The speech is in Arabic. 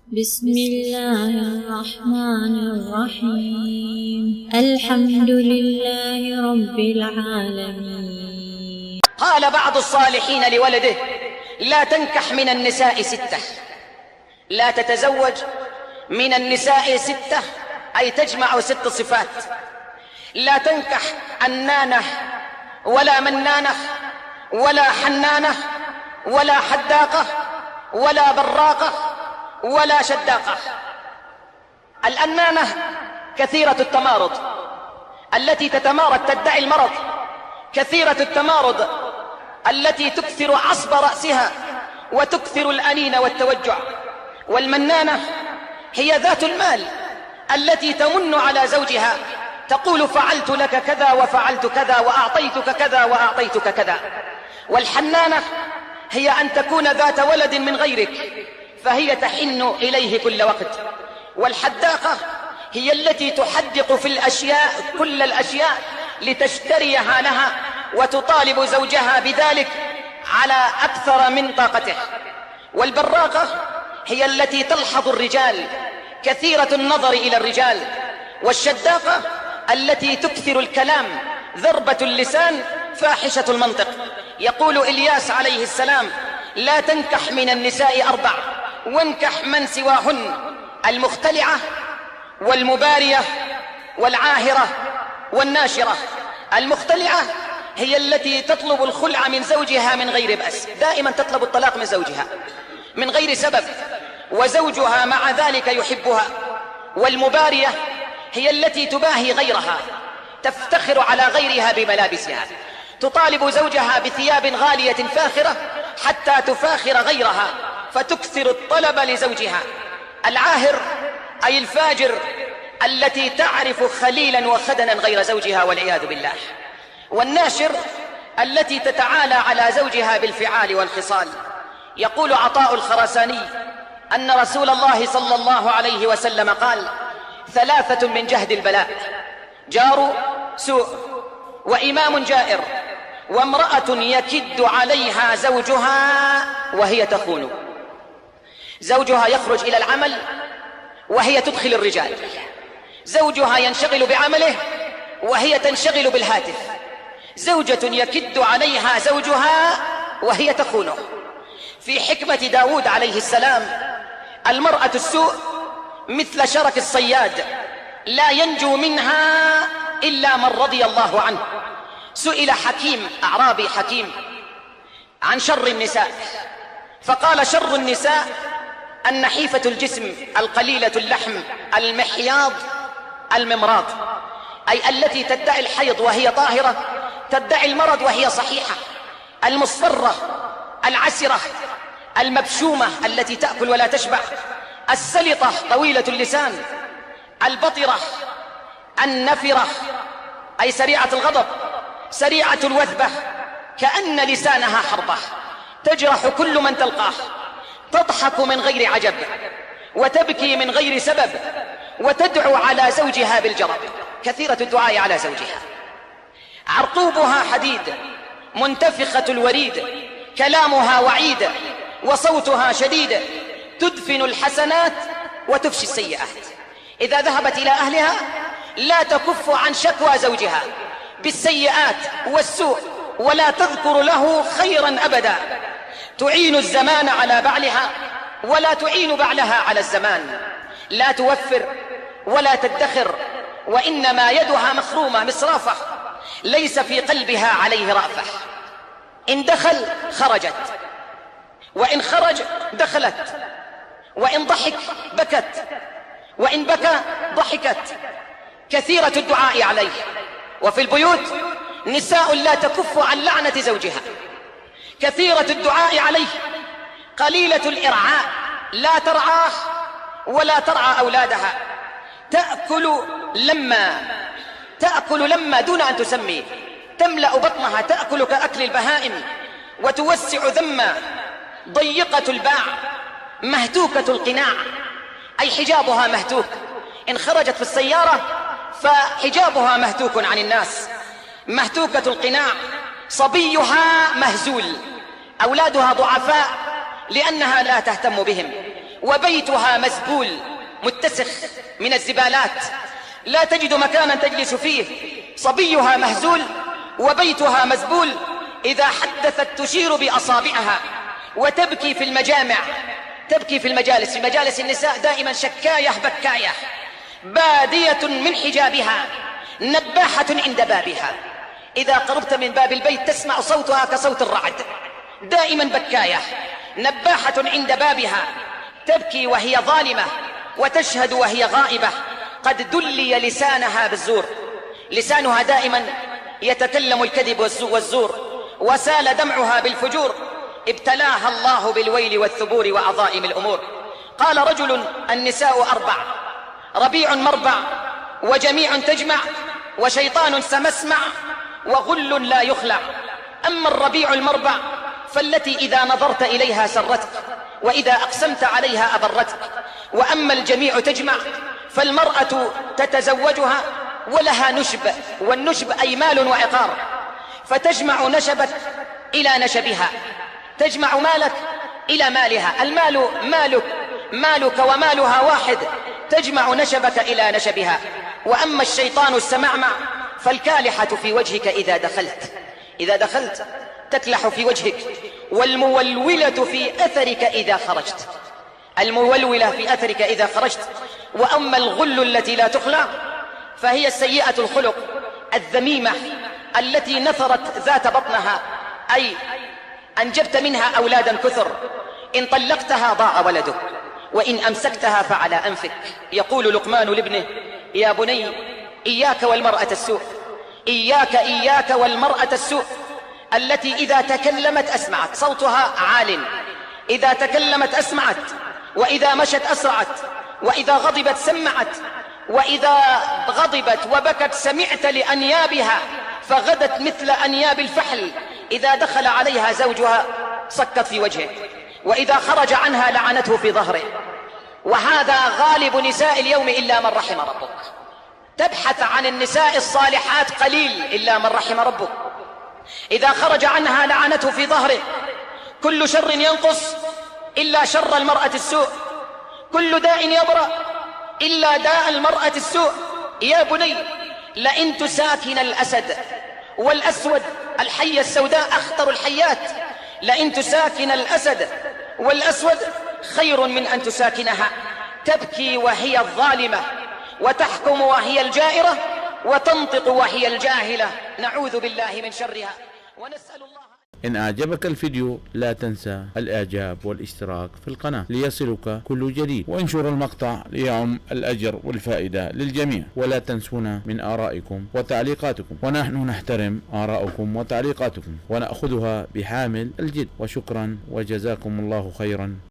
بسم الله الرحمن الرحيم. الحمد لله رب العالمين. قال بعض الصالحين لولده: لا تنكح من النساء 6، لا تتزوج من النساء 6، أي تجمع 6 صفات. لا تنكح أنانة ولا منانة ولا حنانة ولا حداقة ولا براقة ولا شداقة. الأنانة كثيرة التمارض، التي تتمارض تدعي المرض، كثيرة التمارض التي تكثر عصب رأسها وتكثر الأنين والتوجع. والمنانة هي ذات المال التي تمن على زوجها، تقول: فعلت لك كذا وفعلت كذا وأعطيتك كذا وأعطيتك كذا. والحنانة هي أن تكون ذات ولد من غيرك، فهي تحن إليه كل وقت. والحداقة هي التي تحدق في الأشياء كل الأشياء لتشتريها لها، وتطالب زوجها بذلك على أكثر من طاقته. والبراقة هي التي تلحظ الرجال، كثيرة النظر إلى الرجال. والشداقة التي تكثر الكلام، ذربة اللسان، فاحشة المنطق. يقول إلياس عليه السلام: لا تنكح من النساء 4، وانكح من سواهن: المختلعة والمبارية والعاهرة والناشرة. المختلعة هي التي تطلب الخلع من زوجها من غير بأس، دائما تطلب الطلاق من زوجها من غير سبب، وزوجها مع ذلك يحبها. والمبارية هي التي تباهي غيرها، تفتخر على غيرها بملابسها، تطالب زوجها بثياب غالية فاخرة حتى تفاخر غيرها، فتكثر الطلب لزوجها. العاهر أي الفاجر، التي تعرف خليلا وخدنا غير زوجها والعياذ بالله. والناشر التي تتعالى على زوجها بالفعال والخصال. يقول عطاء الخراساني أن رسول الله صلى الله عليه وسلم قال: 3 من جهد البلاء: جار سوء، وإمام جائر، وامرأة يكد عليها زوجها وهي تخون. زوجها يخرج إلى العمل وهي تدخل الرجال، زوجها ينشغل بعمله وهي تنشغل بالهاتف، زوجة يكد عليها زوجها وهي تخونه. في حكمة داود عليه السلام: المرأة السوء مثل شرك الصياد، لا ينجو منها إلا من رضي الله عنه. سئل حكيم أعرابي حكيم عن شر النساء، فقال: شر النساء النحيفة الجسم، القليلة اللحم، المحياض، الممراض، أي التي تدعي الحيض وهي طاهرة، تدعي المرض وهي صحيحة، المصفرة، العسرة، المبشومة التي تأكل ولا تشبع، السلطة طويلة اللسان، البطرة، النفرة أي سريعة الغضب، سريعة الوثبة، كأن لسانها حربة، تجرح كل من تلقاه، تضحك من غير عجب، وتبكي من غير سبب، وتدعو على زوجها بالجرب، كثيرة الدعاء على زوجها. عرقوبها حديد، منتفخة الوريد، كلامها وعيد، وصوتها شديد، تدفن الحسنات وتفشي السيئات. إذا ذهبت إلى أهلها لا تكف عن شكوى زوجها بالسيئات والسوء، ولا تذكر له خيرا أبدا. تعين الزمان على بعلها ولا تعين بعلها على الزمان، لا توفر ولا تدخر، وإنما يدها مخرومة مصرافة، ليس في قلبها عليه رأفة. إن دخل خرجت، وإن خرج دخلت، وإن ضحك بكت، وإن بكى ضحكت. كثيرة الدعاء عليه. وفي البيوت نساء لا تكف عن لعنة زوجها، كثيرة الدعاء عليه، قليلة الإرعاء، لا ترعاه ولا ترعى أولادها، تأكل لما دون أن تسمي، تملأ بطنها، تأكل كأكل البهائم، وتوسع ذما، ضيقة الباع، مهتوكة القناع، أي حجابها مهتوك. إن خرجت في السيارة فحجابها مهتوك عن الناس، مهتوكة القناع. صبيها مهزول، أولادها ضعفاء لأنها لا تهتم بهم، وبيتها مزبول متسخ من الزبالات، لا تجد مكانا تجلس فيه. صبيها مهزول وبيتها مزبول، إذا حدثت تشير بأصابعها وتبكي في المجامع، تبكي في المجالس. في مجالس النساء دائما شكاية بكاية، بادية من حجابها، نباحة عند بابها. إذا قربت من باب البيت تسمع صوتها كصوت الرعد، دائما بكاية، نباحة عند بابها، تبكي وهي ظالمة وتشهد وهي غائبة. قد دلي لسانها بالزور، لسانها دائما يتكلم الكذب والزور، وسال دمعها بالفجور. ابتلاها الله بالويل والثبور وعظائم الأمور. قال رجل: النساء 4، ربيع مربع، وجميع تجمع، وشيطان سمسمع، وغل لا يخلع. أما الربيع المربع فالتي إذا نظرت إليها سرتك، وإذا أقسمت عليها أبرتك. وأما الجميع تجمع فالمرأة تتزوجها ولها نشب، والنشب أي مال وعقار، فتجمع نشبك إلى نشبها، تجمع مالك إلى مالها. المال مالك ومالها واحد، تجمع نشبك إلى نشبها. وأما الشيطان السمعمع فالكالحة في وجهك إذا دخلت تكلح في وجهك، والمولولة في أثرك إذا خرجت، المولولة في أثرك إذا خرجت. وأما الغل التي لا تخلع فهي السيئة الخلق الذميمة التي نثرت ذات بطنها، أي أنجبت منها أولادا كثر، إن طلقتها ضاع ولدك، وإن أمسكتها فعلى أنفك. يقول لقمان لابنه: يا بني إياك والمرأة السوء، إياك والمرأة السوء التي إذا تكلمت أسمعت، صوتها عال، إذا تكلمت أسمعت، وإذا مشت أسرعت، وإذا غضبت سمعت، وإذا غضبت وبكت سمعت لأنيابها، فغدت مثل أنياب الفحل. إذا دخل عليها زوجها صكت في وجهه، وإذا خرج عنها لعنته في ظهره. وهذا غالب نساء اليوم إلا من رحم ربك. تبحث عن النساء الصالحات قليل إلا من رحم ربك. إذا خرج عنها لعنته في ظهره. كل شر ينقص إلا شر المرأة السوء، كل داء يبرأ إلا داء المرأة السوء. يا بني لئن تساكن الأسد والأسود، الحية السوداء أخطر الحيات، لئن تساكن الأسد والأسود خير من أن تساكنها. تبكي وهي الظالمة، وتحكم وهي الجائرة، وتنطق وهي الجاهلة، نعوذ بالله من شرها ونسأل الله. إن أعجبك الفيديو لا تنسى الإعجاب والاشتراك في القناة ليصلك كل جديد، وانشر المقطع ليعم الأجر والفائدة للجميع. ولا تنسونا من آرائكم وتعليقاتكم، ونحن نحترم آراءكم وتعليقاتكم ونأخذها بحامل الجد. وشكرا وجزاكم الله خيرا.